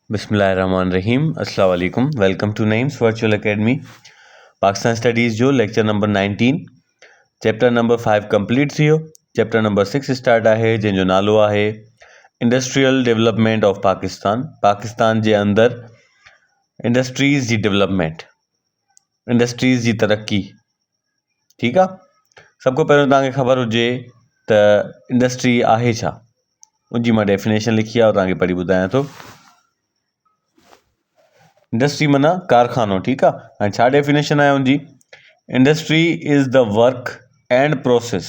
बिस्मिल्लाहिर्रहमानिर्रहीम अस्सलाम वालेकुम। Welcome to Naeem's virtual academy. Pakistan studies जो lecture number 19 chapter number 5 complete थियो। चैप्टर नंबर 6 स्टार्ट आहे जंहिंजो नालो आहे industrial development of Pakistan. Pakistan जे अंदरि इंडस्ट्रीज़ जी डेवलपमेंट, इंडस्ट्रीज़ जी तरक़ी। ठीकु आहे। सभ खां पहिरियों तव्हांखे ख़बर हुजे त इंडस्ट्री आहे छा, उनजी मां डेफिनेशन लिखी आहे, तव्हांखे पढ़ी ॿुधायां थो। इंडस्ट्री माना कारखानो। ठीकु आहे। हाणे छा डेफिनेशन आहे उनजी? Industry is the work and process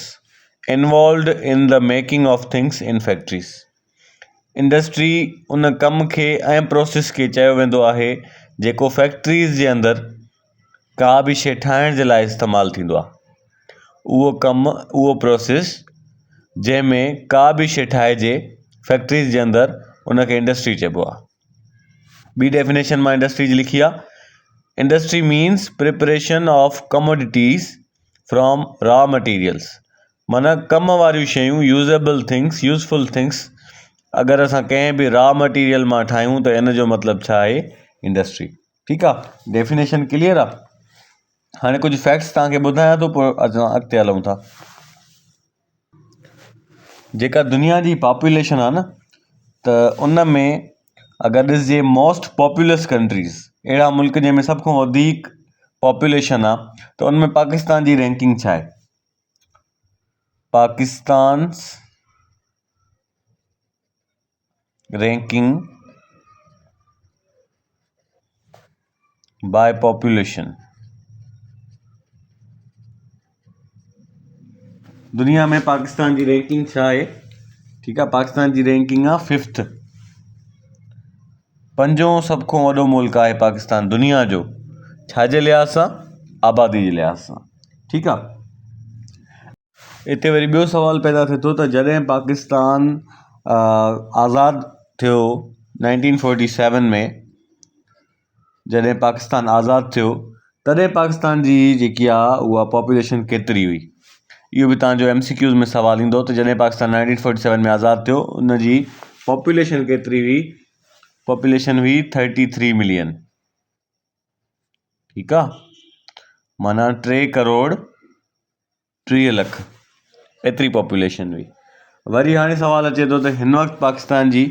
involved in the making of things in factories. Industry उन कम खे ऐं प्रोसेस खे चयो वेंदो आहे जेको फैक्ट्रीज़ जे अंदरि का बि शइ ठाहिण जे लाइ इस्तेमालु थींदो आहे। उहो कमु, उहो प्रोसेस जंहिंमें का बि शइ ठाहिजे फैक्ट्रीज़ जे अंदरि, उनखे इंडस्ट्री चइबो आहे। ॿी डेफिनेशन मां इंडस्ट्री जी लिखी आहे। Industry means preparation of commodities from raw materials. माना कम वारियूं शयूं, यूज़ेबल थिंग्स, यूज़फुल थिंग्स अगरि असां कंहिं बि रॉ मटीरियल मां ठाहियूं त इन जो मतिलबु छा आहे? इंडस्ट्री। ठीकु आहे। डेफिनेशन क्लियर आहे। हाणे कुझु फैक्ट्स तव्हांखे ॿुधायां थो, पोइ असां अॻिते हलूं था। जेका दुनिया जी पॉपुलेशन आहे न, त उन में अगरि ॾिसिजे मोस्ट पॉपुलस कंट्रीज़, अहिड़ा मुल्क जंहिंमें सभ खां वधीक पॉपुलेशन आहे, त उनमें पाकिस्तान जी रैंकिंग छा आहे? Pakistan ranking by population. दुनिया में पाकिस्तान जी रैंकिंग छा आहे? ठीकु आहे। पाकिस्तान जी रैंकिंग आहे 5th। 5हों सभ खां वॾो मुल्क आहे पाकिस्तान दुनिया जो। छाजे लिहाज़ सां? आबादी जे लिहाज़ सां। ठीकु आहे। हिते वरी ॿियो सुवालु पैदा थिए थो त जॾहिं पाकिस्तान आज़ादु थियो 1947 में, जॾहिं पाकिस्तान आज़ादु थियो तॾहिं पाकिस्तान जी जेकी आहे उहा पॉपुलेशन केतिरी हुई? इहो बि तव्हांजो MCQs में सुवालु ईंदो त जॾहिं पाकिस्तान 1947 में आज़ादु थियो उनजी पॉपुलेशन केतिरी हुई? पॉपुलेशन हुई 33 मिलियन। ठीकु आहे। माना 3 करोड़ 30 लख एतिरी पॉपुलेशन हुई। वरी हाणे सुवालु अचे थो त हिन वक़्तु पाकिस्तान जी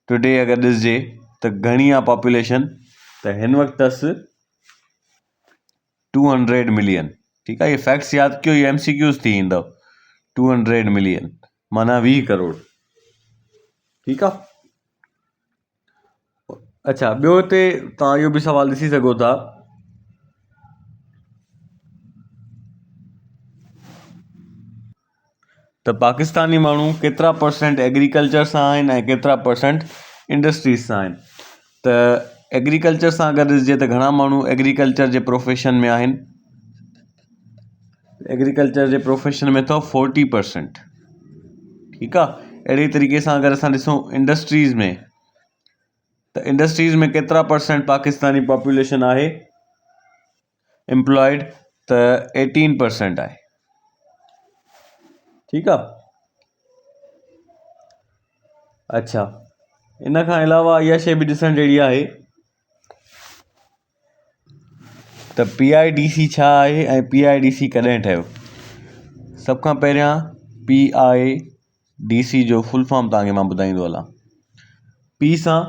टुडे अगरि ॾिसिजे त घणी आहे पॉपुलेशन? त हिन वक़्तु अथसि 200 मिलियन। ठीकु आहे। इहे फैक्ट्स यादि कयो, इहे MCQs थी ईंदव। 200 मिलियन माना 20 करोड़। ठीकु आहे। अच्छा, ॿियो हिते तव्हां इहो बि सुवालु ॾिसी सघो था त पाकिस्तानी माण्हू केतिरा % एग्रीकल्चर सां आहिनि ऐं केतिरा % इंडस्ट्रीज़ सां आहिनि। त एग्रीकल्चर सां अगरि ॾिसिजे त घणा माण्हू एग्रीकल्चर जे प्रोफेशन में आहिनि? एग्रीकल्चर जे प्रोफेशन में अथव 40%। ठीकु आहे। अहिड़े तरीक़े सां अगरि असां ॾिसूं इंडस्ट्रीज़ में, त इंडस्ट्रीज़ में केतिरा % पाकिस्तानी पॉपुलेशन आहे एम्प्लॉयड? त 18% आहे। ठीकु आहे। अच्छा, इन खां अलावा इहा शइ बि ॾिसण जहिड़ी आहे त PIDC छा आहे ऐं PIDC कॾहिं ठहियो? सभ खां पहिरियां PIDC जो फुल फॉर्म तव्हांखे मां ॿुधाईंदो हलां। P सां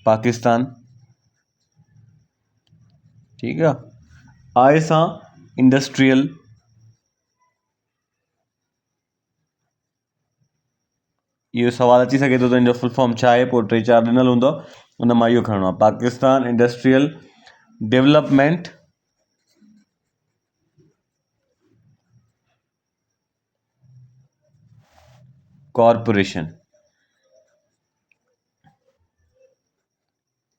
पाकिस्तान, ठीकु आहे। I सां इंडस्ट्रियल, इहो सुवालु अची सघे थो त हिन जो फुल फॉर्म छा आहे, पोइ 3-4 ॾिनल हूंदव, उन मां इहो खणणो आहे। Pakistan industrial development corporation.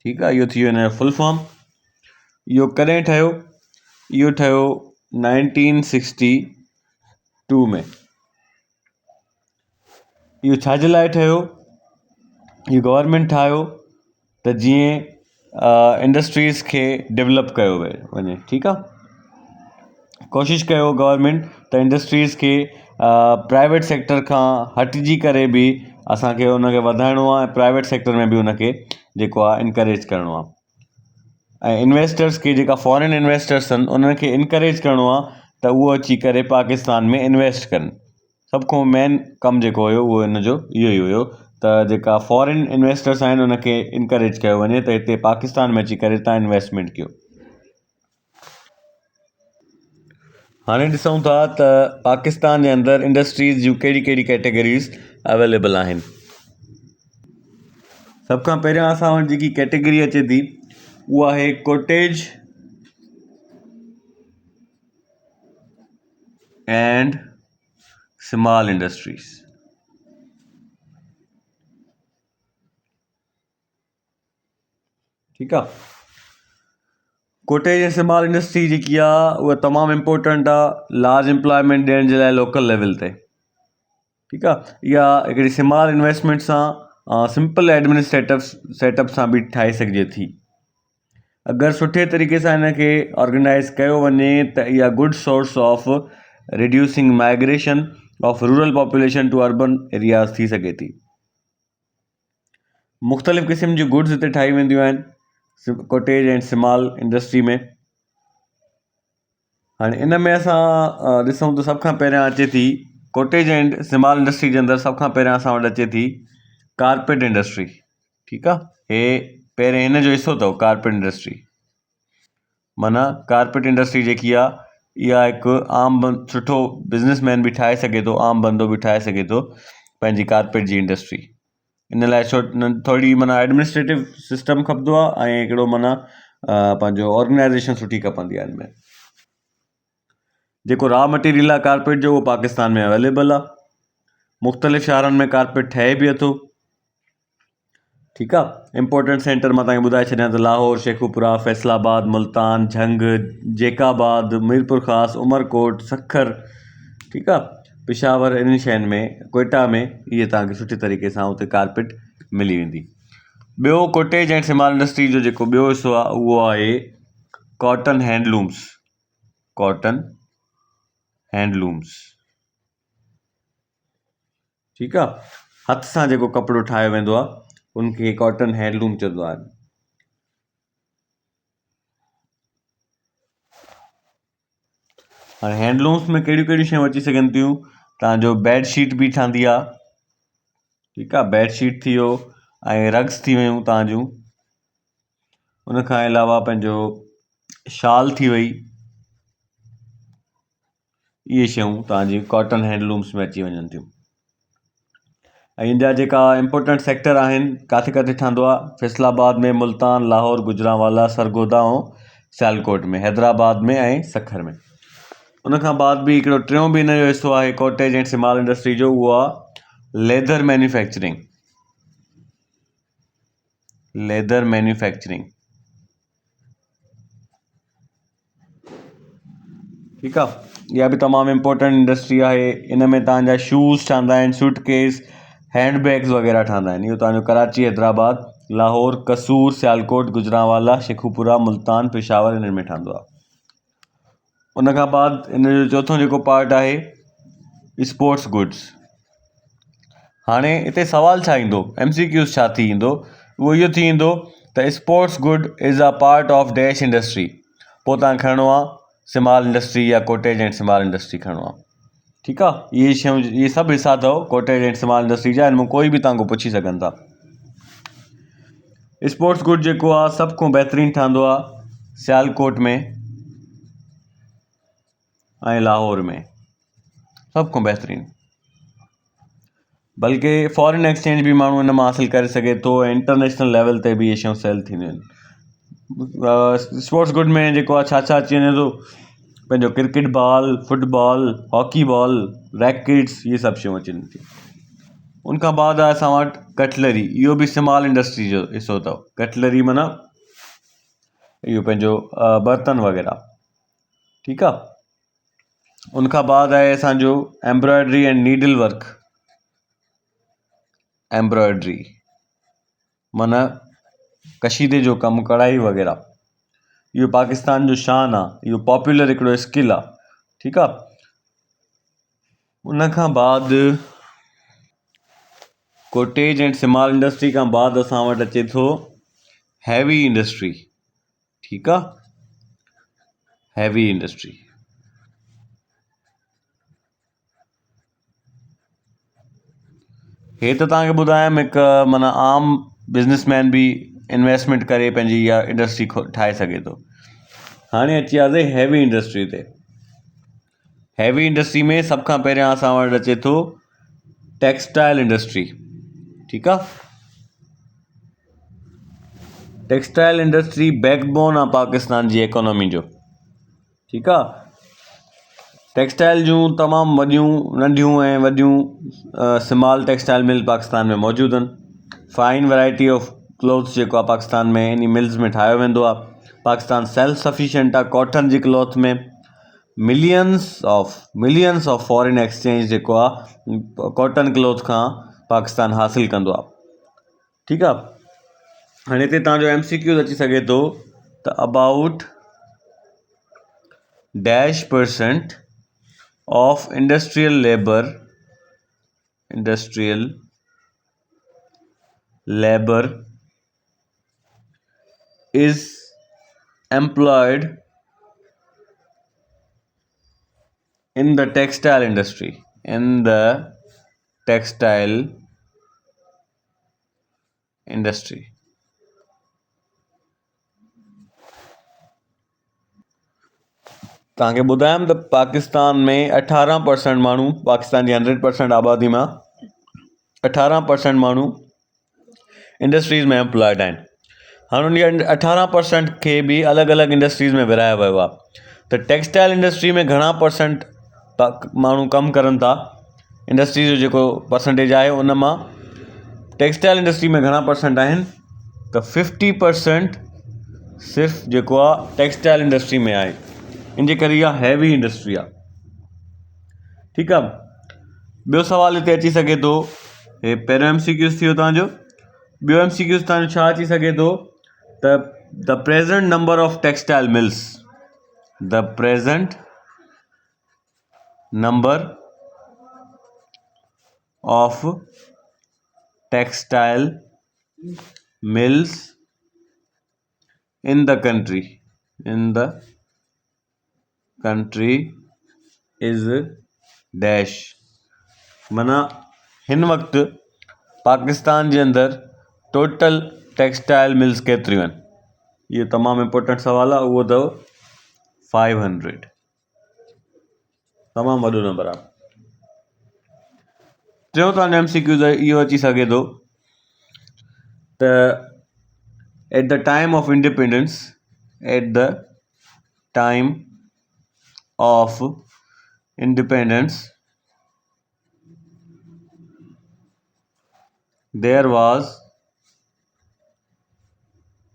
ठीकु आहे। इहो थी वियो हिन जो फुल फॉर्म। इहो कॾहिं ठहियो? इहो ठहियो 1962 में। इहो छाजे लाइ ठहियो? इहो गवर्नमेंट ठाहियो त जीअं इंडस्ट्रीज़ खे डेवलप कयो वञे। ठीकु आहे। कोशिशि कयो गवर्नमेंट त इंडस्ट्रीज़ खे प्राइवेट सेक्टर खां हटिजी करे बि असांखे उनखे वधाइणो आहे ऐं प्राइवेट सेक्टर में बि उनखे जेको आहे इनकरेज करिणो आहे। ऐं इन्वेस्टर्स खे जेका फॉरेन इन्वेस्टर्स आहिनि उन्हनि खे इनकरेज करिणो आहे त उहो अची करे पाकिस्तान में इन्वेस्ट कनि। सभ खां मेन कमु जेको हुयो उहो हिन जो इहो ई हुयो त जेका फॉरेन इन्वेस्टर्स आहिनि उनखे इनकरेज कयो वञे त हिते पाकिस्तान में अची करे तव्हां इन्वेस्टमेंट कयो। हाणे ॾिसूं था त पाकिस्तान जे अंदरि इंडस्ट्रीज़ जूं कहिड़ी कहिड़ी कैटेगरीज़ अवेलेबल आहिनि। सभ खां पहिरियां असां वटि जेकी कैटेगरी अचे थी उहा आहे कोटेज एंड स्मॉल इंडस्ट्रीज़। ठीकु आहे। कोटेज ऐं स्मॉल इंडस्ट्री जेकी आहे उहा तमामु इम्पोर्टेंट आहे लार्ज एम्प्लॉयमेंट ॾियण जे लाइ लोकल लेवल ते। ठीकु आहे। इहा हिकिड़ी स्मॉल इन्वेस्टमेंट सां सिंपल एडमिनिस्ट्रेटिव सेटअप सां बि ठाहे सघिजे थी। अगरि सुठे तरीक़े सां हिनखे ऑर्गेनाइज़ कयो वञे त इहा good source of reducing migration of rural population to urban areas थी सघे थी। मुख़्तलिफ़ क़िस्म जूं गुड्स हिते ठाही वेंदियूं आहिनि कोटेज एंड स्मॉल इंडस्ट्री में। हाणे इन में असां ॾिसूं त सभ खां पहिरियां अचे थी कोटेज एंड स्मॉल इंडस्ट्री जे अंदरि सभ खां पहिरियां असां वटि अचे थी कारपेट इंडस्ट्री। ठीकु आहे। हे पहिरें हिन जो हिसो अथव कारपेट इंडस्ट्री। माना कारपेट इंडस्ट्री जेकी आहे इहा हिकु आम सुठो बिज़नेसमैन बि ठाहे सघे थो, आम बंदो बि ठाहे सघे थो पंहिंजी कारपेट जी इंडस्ट्री। इन लाइ थोरी माना एडमिनिस्ट्रेटिव सिस्टम खपंदो आहे ऐं हिकिड़ो माना पंहिंजो ऑर्गेनाइज़ेशन सुठी खपंदी आहे। हिन में जेको रॉ मटीरियल आहे कारपेट जो उहो पाकिस्तान में अवेलेबल आहे। मुख़्तलिफ़ शहरनि में कारपेट ठहे बि थो। ठीकु आहे। इम्पोर्टेंट सेंटर मां तव्हांखे ॿुधाए छॾियां त लाहौर, शेखुपुरा, फैसलाबाद, मुल्तान, झंग, जेकाबाद, मीरपुर ख़ास, उमरकोट, सखर। ठीकु आहे। पिशावर, इन्हनि शयुनि में कोयटा में इहे तव्हांखे सुठे तरीक़े सां उते कारपेट मिली वेंदी। ॿियो कोटेज एंड स्मॉल इंडस्ट्री जो जेको ॿियो हिसो आहे उहो आहे कॉटन हैंडलूम्स। Cotton handlooms. ठीकु आहे। हथ सां जेको कपिड़ो ठाहियो वेंदो आहे उनखे कॉटन हैंडलूम चवंदो आहे। हाणे हैंडलूम्स में कहिड़ियूं कहिड़ियूं शयूं अची सघनि थियूं तव्हांजो बेडशीट बि ठहंदी आहे। ठीकु आहे। बेडशीट थी वियो ऐं रग्स थी वियूं तव्हांजूं। उनखां अलावा पंहिंजो शाल थी वई। इहे शयूं तव्हांजी कॉटन हैंडलूम्स में अची वञनि थियूं। ऐं इन जा जेका इम्पोर्टेंट सेक्टर आहिनि किथे किथे ठहंदो आहे फैसलाबाद में, मुल्तान, लाहौर, गुजरांवाला, सरगोदा ऐं सियालकोट में, हैदराबाद में ऐं सखर में। उनखां बाद बि हिकिड़ो टियों बि हिन जो हिसो आहे कोटेज एंड स्मॉल इंडस्ट्री जो, उहो आहे लेदर मैन्युफैक्चरिंग। Leather manufacturing. ठीकु आहे। इहा बि तमामु इम्पोर्टेंट इंडस्ट्री आहे। इन में तव्हांजा शूज़ ठहंदा आहिनि, सूटकेस, हैंडबैग्स वग़ैरह ठहंदा आहिनि। इहो तव्हांजो कराची, हैदराबाद, लाहौर, कसूर, सियालकोट, गुजरांवाला, शेखुपुरा, मुल्तान, पेशावर इन्हनि में ठहंदो आहे। उनखां बाद इन जो चोथों जेको पार्ट आहे स्पोर्ट्स गुड्स। हाणे हिते सवाल छा ईंदो, MCQs छा थी ईंदो, उहो इहो थी ईंदो त sports good is a part of dash industry. पोइ तव्हां खणिणो आहे स्मॉल इंडस्ट्री या कोटेज एंड स्मॉल इंडस्ट्री खणिणो आहे। ठीकु आहे। इहे शयूं, इहे सभु हिसा अथव कोटेज एंड स्मॉल इंडस्ट्री जा। हिन में कोई बि तव्हांखो पुछी सघनि था। स्पोर्ट्स गुड जेको आहे सभ खां बहितरीनु ठहंदो आहे सियालकोट में ऐं लाहौर में। सभ खां बहितरीनु। बल्कि फॉरेन एक्सचेंज बि माण्हू हिन मां हासिलु करे सघे थो ऐं इंटरनेशनल लेवल ते बि इहे शयूं सेल थींदियूं आहिनि। स्पोर्ट्स गुड में जेको आहे छा छा अची वञे थो, पंहिंजो cricket ball, football, hockey ball, rackets, इहे सभु शयूं अचनि थियूं। उनखां बाद आहे असां वटि कटलरी। इहो बि स्मॉल इंडस्ट्री जो हिसो अथव। कटलरी माना इहो पंहिंजो बर्तन वग़ैरह। ठीकु आहे। उनखां बाद आहे असांजो embroidery and needle work. Embroidery माना कशीदे जो कमु, कढ़ाई वग़ैरह। इहो पाकिस्तान जो शान आहे। इहो पॉपुलर हिकिड़ो स्किल आहे। ठीकु आहे। उनखां बाद कोटेज एंड स्मॉल इंडस्ट्री खां बाद असां वटि अचे थो हैवी इंडस्ट्री। ठीकु आहे, हैवी इंडस्ट्री। हे त तव्हांखे ॿुधायमि हिकु माना आम बिज़नेसमैन बि इन्वेस्टमेंट करे पंहिंजी इहा इंडस्ट्री ठाहे सघे थो। हाणे अची वियासीं हैवी इंडस्ट्री ते। हैवी इंडस्ट्री में सभ खां पहिरियां असां वटि अचे थो टेक्सटाइल इंडस्ट्री। ठीकु आहे, टेक्सटाइल इंडस्ट्री बैकबोन आहे पाकिस्तान जी इकोनॉमी जो। ठीकु आहे, टेक्सटाइल जूं तमामु वॾियूं नंढियूं ऐं वॾियूं स्मॉल टेक्सटाइल मिल पाकिस्तान में मौजूदु आहिनि। फाइन वैराइटी ऑफ क्लोथ्स जेको आहे पाकिस्तान में इन मिल्स में ठाहियो वेंदो आहे। पाकिस्तान सेल्फ सफिशिएंट आहे कॉटन जी क्लॉथ में। मिलियंस ऑफ फॉरेन एक्सचेंज जेको आहे कॉटन क्लॉथ खां पाकिस्तान हासिलु कंदो आहे। ठीकु आहे, हाणे हिते तव्हांजो MCQ अची सघे थो त about -% of industrial labor is employed in the textile industry, तव्हांखे ॿुधायमि त पाकिस्तान में 18% माण्हू, पाकिस्तान जी 100% आबादी मां 18% माण्हू इंडस्ट्रीज़ में एम्प्लॉयड आहिनि। हाणे उन 18% खे बि अलॻि अलॻि इंडस्ट्रीज़ में विरायो वियो आहे। त टेक्सटाइल इंडस्ट्री में घणा परसेंट माण्हू कमु करनि था, इंडस्ट्री जो जेको परसेंटेज आहे उन मां टेक्सटाइल इंडस्ट्री में घणा परसेंट आहिनि त 50% सिर्फ़ु जेको आहे टेक्सटाइल इंडस्ट्री में आहे। इन जे करे इहा हैवी इंडस्ट्री आहे। ठीकु आहे, ॿियो सवाल हिते अची सघे थो, हे पहिरियों MCQ थियो तव्हांजो। ॿियो MCQ तव्हांजो छा अची सघे थो त the present number of textile mills, the present number of textile mills in the country is dash। माना हिन वक़्तु पाकिस्तान जे अंदरि टोटल टेक्सटाइल मिल्स केतिरियूं आहिनि। इहो तमामु इम्पोर्टेंट सुवालु आहे। उहो अथव 500। तमामु वॾो नंबर आहे। टियों तव्हांजो MCQ इहो अची सघे थो त at the time of independence there was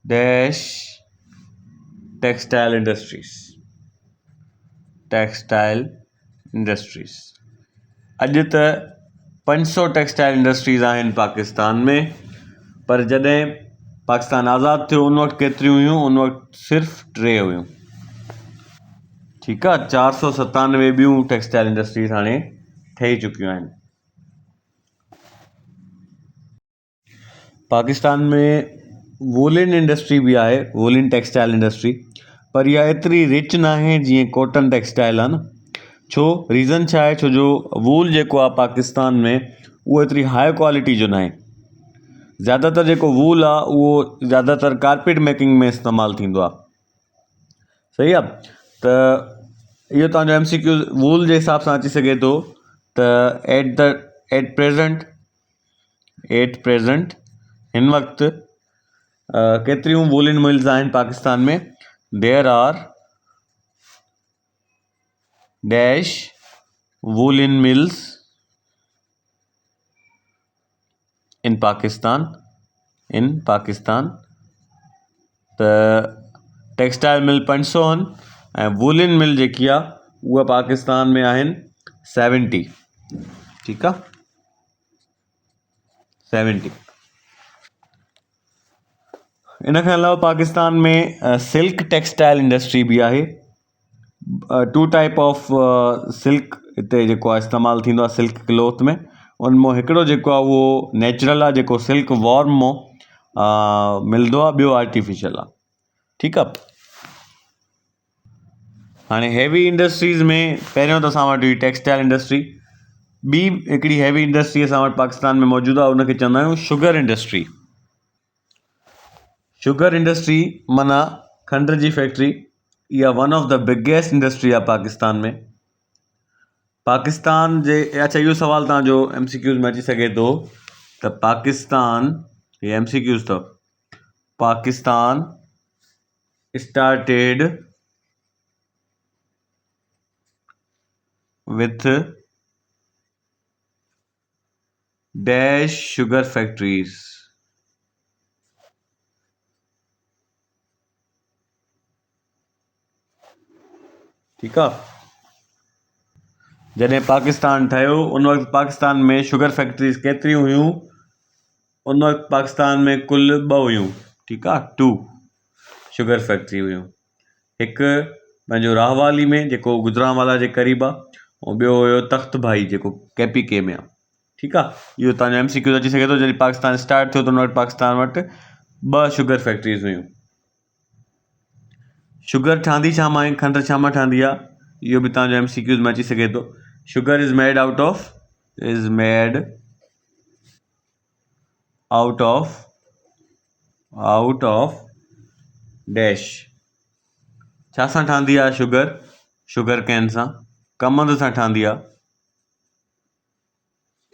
dash textile industries। अॼु त 500 टेक्सटाइल इंडस्ट्रीज़ आहिनि पाकिस्तान में, पर जॾहिं पाकिस्तान आज़ादु थियो उन वक़्तु केतिरियूं हुयूं, उन वक़्तु सिर्फ़ु 3 हुयूं। ठीकु आहे, 497 ॿियूं टेक्सटाइल इंडस्ट्रीज़ हाणे ठही चुकियूं आहिनि। पाकिस्तान में वूलन इंडस्ट्री बि आहे, वूलन टेक्सटाइल इंडस्ट्री, पर इहा एतिरी रिच न आहे जीअं कॉटन टेक्सटाइल आहे न। छो, रीज़न छा आहे, छो जो वूल जेको आहे पाकिस्तान में उहो एतिरी हाई क्वालिटी जो न आहे। ज़्यादातर जेको वूल आहे उहो ज़्यादातर कारपेट मेकिंग में इस्तेमालु थींदो आहे। सही आहे, त इहो तव्हांजो MCQ वूल जे हिसाब सां अची सघे थो त एट प्रेज़ेंट हिन वक़्तु केतिरियूं वूलन मिल्स आहिनि पाकिस्तान में। There are dash woollen mills in Pakistan. त टेक्सटाइल मिल 500 आहिनि ऐं वूलन मिल जेकी आहे उहा पाकिस्तान में आहिनि 70। ठीकु आहे, 70। इन खां अलावा पाकिस्तान में सिल्क टेक्सटाइल इंडस्ट्री बि आहे। 2 टाइप ऑफ सिल्क हिते जेको आहे इस्तेमालु थींदो आहे सिल्क क्लॉथ में। उन मां हिकिड़ो जेको आहे उहो नेचुरल आहे, जेको सिल्क वॉर्म मां मिलंदो आहे, ॿियो आर्टिफिशियल आहे। ठीकु आहे। हाणे हैवी इंडस्ट्रीज़ में पहिरियों त असां वटि हुई टेक्सटाइल इंडस्ट्री। ॿी हिकिड़ी हैवी इंडस्ट्री असां वटि पाकिस्तान में मौजूदु आहे, उनखे चवंदा आहियूं शुगर इंडस्ट्री। शुगर इंडस्ट्री माना खंड जी फैक्ट्री। इहा one of the biggest industry आहे पाकिस्तान में। पाकिस्तान जे अच्छा, इहो सुवाल तव्हांजो MCQs में अची सघे थो त पाकिस्तान, ये MCQs अथव, Pakistan started with dash sugar factories। ठीकु आहे। जॾहिं पाकिस्तान ठहियो उन वक़्तु पाकिस्तान में शुगर फैक्ट्रीज़ केतिरियूं हुयूं? उन वक़्तु पाकिस्तान में कुल 2 हुयूं। ठीकु आहे, 2 शुगर फैक्ट्री हुयूं। हिकु पंहिंजो राहवाली में जेको गुजरांवाला जे क़रीब आहे, ऐं ॿियो हुयो तख़्त भाई जेको KPK में आहे। ठीकु आहे। इहो तव्हांजो MCQ अची सघे थो। जॾहिं पाकिस्तान स्टार्ट थियो त उन वटि पाकिस्तान वटि 2 शुगर फैक्ट्रीज़ हुयूं। शुगर ठहंदी छा मां, खंड छा मां ठहंदी आहे, इहो बि तव्हांजो MCQs में अची सघे थो। Sugar is made out of dash. छा सां ठहंदी आहे शुगर कैन सां, कमंद सां ठहंदी आहे।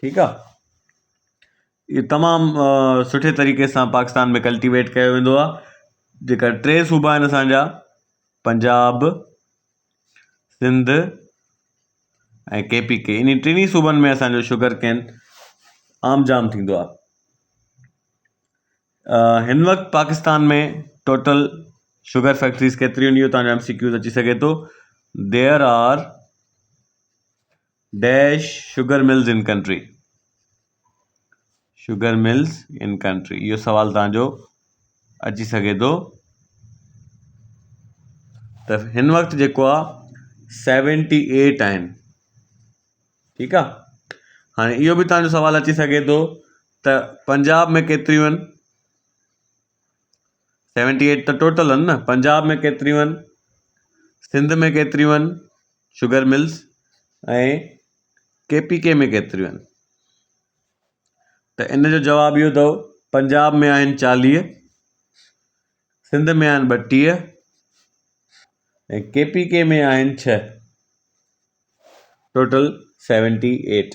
ठीकु आहे। इहो तमामु सुठे तरीक़े सां पाकिस्तान में कल्टिवेट कयो वेंदो आहे। जेका 3 सूबा आहिनि असांजा, पंजाब, सिंध ऐं KPK, इन 3 सूबनि में असांजो शुगर कैन आम जाम थींदो आहे। हिन वक़्तु पाकिस्तान में टोटल शुगर फैक्ट्रीज़ केतिरियूं आहिनि, इहो तव्हांजो MCQs अची सघे थो। There are dash sugar mills in country. Sugar mills in country, इहो सवाल तव्हांजो अची सघे थो। त हिन वक़्तु जेको आहे 78 आहिनि। ठीकु आहे। हाणे इहो बि तव्हांजो सवाल अची सघे थो त पंजाब में केतिरियूं आहिनि? 78 त टोटल आहिनि न। पंजाब में केतिरियूं आहिनि, सिंध में केतिरियूं आहिनि शुगर मिल्स, ऐं KPK में केतिरियूं आहिनि? त इन जो जवाबु इहो अथव, पंजाब में आहिनि 40, सिंध में आहिनि 32 ऐं KPK में आहिनि 6। टोटल 78।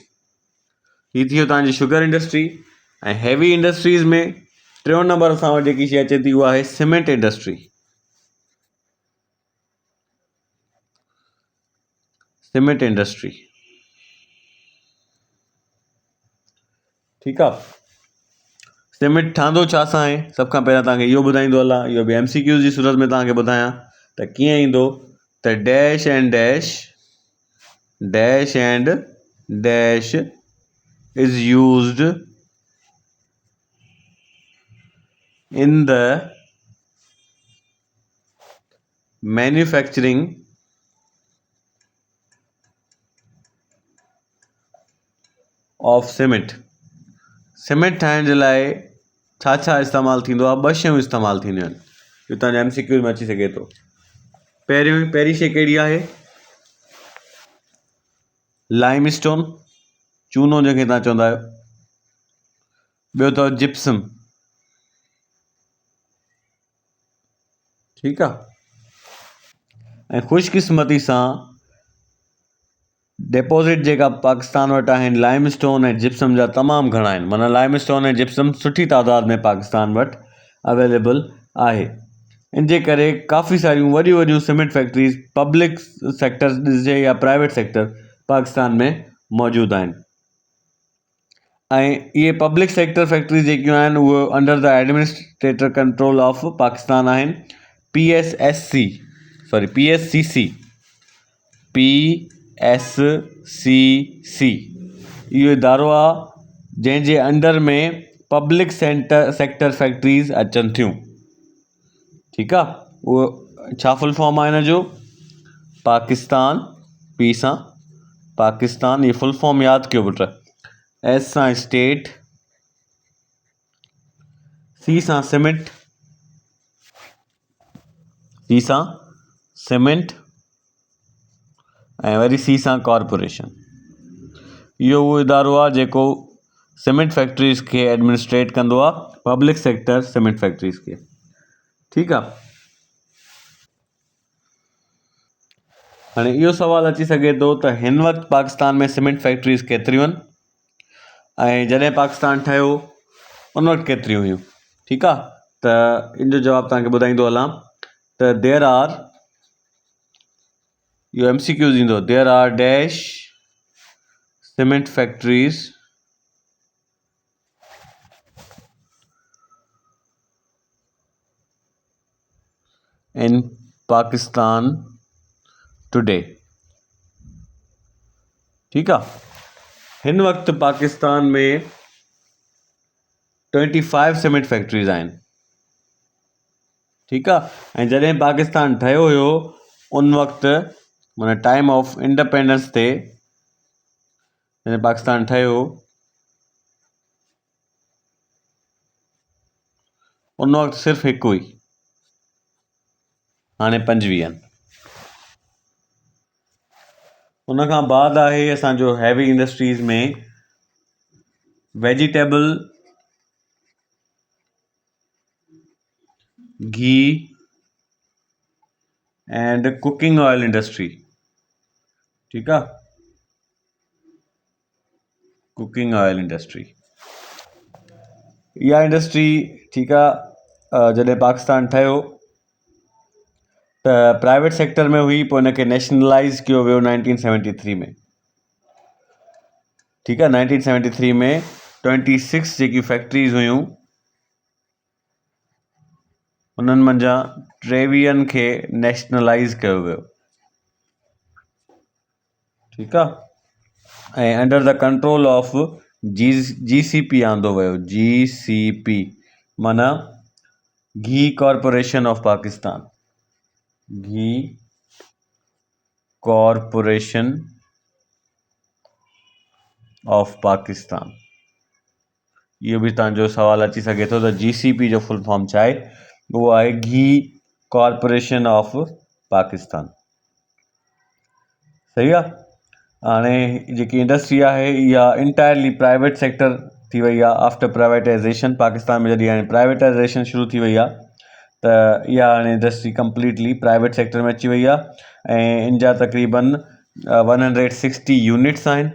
हीअ थी वियो तव्हांजी शुगर इंडस्ट्री। ऐं हैवी इंडस्ट्रीज़ में 3 नंबर असां वटि जेकी शइ अचे थी उहा आहे सीमेंट इंडस्ट्री। Cement industry. ठीकु आहे। सीमेंट ठहंदो छा सां आहे, सभ खां पहिरियां तव्हांखे इहो ॿुधाईंदो हलां। इहो बि MCQs जी सूरत में तव्हांखे ॿुधायां त कीअं ईंदो। त dash and dash is used in the manufacturing of cement। Cement ठाहिण जे लाइ छा छा इस्तेमालु थींदो आहे? 2 शयूं इस्तेमालु थींदियूं आहिनि। इहो तव्हांजे MCQ में अची सघे थो। पहिरीं शइ कहिड़ी आहे? लाइम स्टोन, चूनो जंहिंखे तव्हां चवंदा आहियो। ॿियो अथव जिप्सम। ठीकु आहे। ऐं ख़ुशकिस्मती सां डिपॉज़िट जेका पाकिस्तान वटि आहिनि लाइम स्टोन ऐं जिप्सम जा तमामु घणा आहिनि। माना लाइम स्टोन ऐं जिप्सम सुठी तादाद में पाकिस्तान वटि अवेलेबल आहे। इन जे करे काफ़ी सारियूं वॾियूं सीमेंट फैक्ट्रीज़, पब्लिक सेक्टर ॾिसिजे या प्राइवेट सेक्टर, पाकिस्तान में मौजूदु आहिनि। ऐं इहे पब्लिक सेक्टर फैक्ट्रीज़ जेकियूं आहिनि उहे under the administrator control of Pakistan आहिनि। PSCC इहो इदारो आहे जंहिंजे अंडर में पब्लिक सेक्टर फैक्ट्रीज़ अचनि थियूं। ठीकु आहे। उहो छा फुल फॉर्म आहे हिन जो? पाकिस्तान, P सां पाकिस्तान, इहो फुल फॉर्म यादि कयो पुट। एस सां स्टेट, सी सां सीमेंट, सी सां सीमेंट ऐं वरी सी सां कॉरपोरेशन। इहो उहो इदारो आहे जेको सीमेंट फैक्ट्रीज़ खे एडमिनिस्ट्रेट कंदो आहे, पब्लिक सेक्टर सीमेंट फैक्ट्रीज़ खे। ठीकु आहे। हाणे इहो सुवालु अची सघे थो त हिन वक़्तु पाकिस्तान में सीमेंट फैक्ट्रीज़ केतिरियूं आहिनि ऐं जॾहिं पाकिस्तान ठहियो उन वक़्तु केतिरियूं हुयूं। ठीकु आहे। त इन जो जवाबु तव्हांखे ॿुधाईंदो हलां त देयर आर, इहो MCQs ईंदो, there are dash cement factories in Pakistan today. ठीकु आहे। हिन वक़्तु पाकिस्तान में 25 सीमेंट फैक्ट्रीज़ आहिनि। ठीकु आहे। ऐं जॾहिं पाकिस्तान ठहियो हुयो उन वक़्तु माना टाइम ऑफ इंडिपेंडेंस ते जॾहिं पाकिस्तान ठहियो उन वक़्तु सिर्फ़ु हिकु हुई, हाणे 25 आहिनि। उन खां बाद आहे असांजो हैवी इंडस्ट्रीज़ में vegetable, ghee and cooking oil industry. ठीकु आहे। कुकिंग ऑयल इंडस्ट्री, इहा इंडस्ट्री ठीकु आहे, जॾहिं पाकिस्तान ठहियो त प्राइवेट सेक्टर में हुई, पोइ हिनखे नेशनलाइज़ कयो वियो 1973 में। ठीकु आहे। 1973 में 26 जेकी फैक्ट्रीज़ हुयूं उन्हनि मंझां 23 खे नेशनलाइज़ कयो वियो। ठीकु आहे। ऐं under the control of GCP आंदो वियो। GCP माना Ghee corporation of Pakistan. Ghee corporation of Pakistan. इहो बि तव्हांजो सुवालु अची सघे थो त GCP जो फुल फॉर्म छा आहे। उहो आहे घी कॉरपोरेशन ऑफ पाकिस्तान। सही आहे। हाणे जेकी इंडस्ट्री आहे इहा इंटायरली प्राइवेट सेक्टर थी वई आहे आफ्टर प्राइवेटाइज़ेशन। पाकिस्तान में जॾहिं हाणे प्राइवेटाइज़ेशन शुरू थी वई आहे त इहा हाणे इंडस्ट्री कंप्लीटली प्राइवेट सेक्टर में अची वई आहे ऐं इन जा तक़रीबन 160 यूनिट्स आहिनि।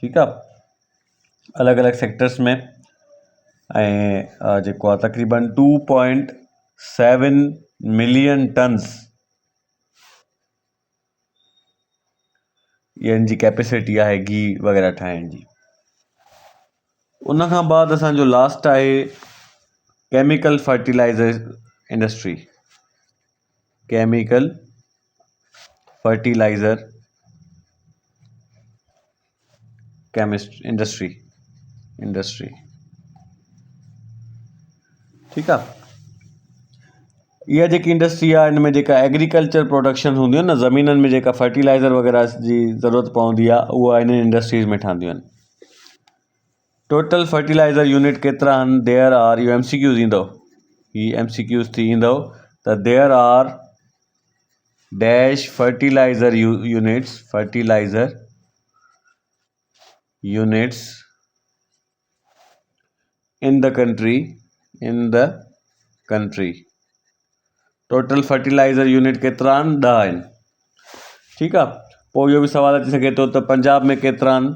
ठीकु आहे। अलॻि अलॻि सेक्टर्स में ऐं जेको आहे तक़रीबन 2.7 मिलियन टन्स इहा जी कैपेसिटी आहे घी वग़ैरह ठाहिण जी। उन खां बाद असांजो लास्ट आहे chemical fertiliser industry. Chemical fertiliser industry. ठीकु आहे। इहा जेकी इंडस्ट्री आहे हिन में जेका एग्रीकल्चर प्रोडक्शन हूंदियूं आहिनि न, ज़मीननि में जेका फर्टिलाइज़र वग़ैरह जी ज़रूरत पवंदी आहे उहा इन इंडस्ट्रीज़ में ठहंदियूं आहिनि। टोटल फर्टिलाइज़र यूनिट केतिरा आहिनि? देयर आर, इहो MCQs ईंदो, हीअ MCQs थी ईंदो त there are dash fertiliser units in the country. Total fertiliser unit केतिरा आहिनि? 10 आहिनि। ठीकु आहे। पोइ इहो बि सुवालु अची सघे थो त पंजाब में केतिरा आहिनि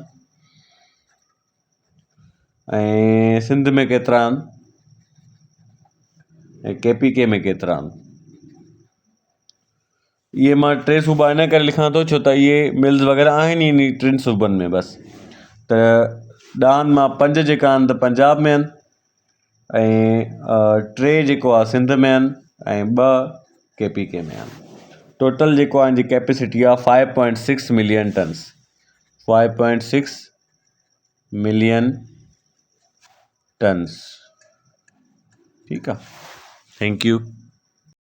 ऐं सिंध में केतिरा आहिनि ऐं KPK में केतिरा आहिनि। इहे मां 3 सूबा इन करे लिखां थो छो त इहे मिल्स वग़ैरह आहिनि इन 3 सूबनि में बसि। त 10 मां 5 जेका आहिनि त पंजाब में आहिनि ऐं 3 जेको आहे सिंध में आहिनि ऐं 2 KPK में आहिनि। टोटल जेको आहे इनजी कैपेसिटी आहे 5.6 मिलियन टन्स। 5.6 million turns. ठीकु आहे। Thank U.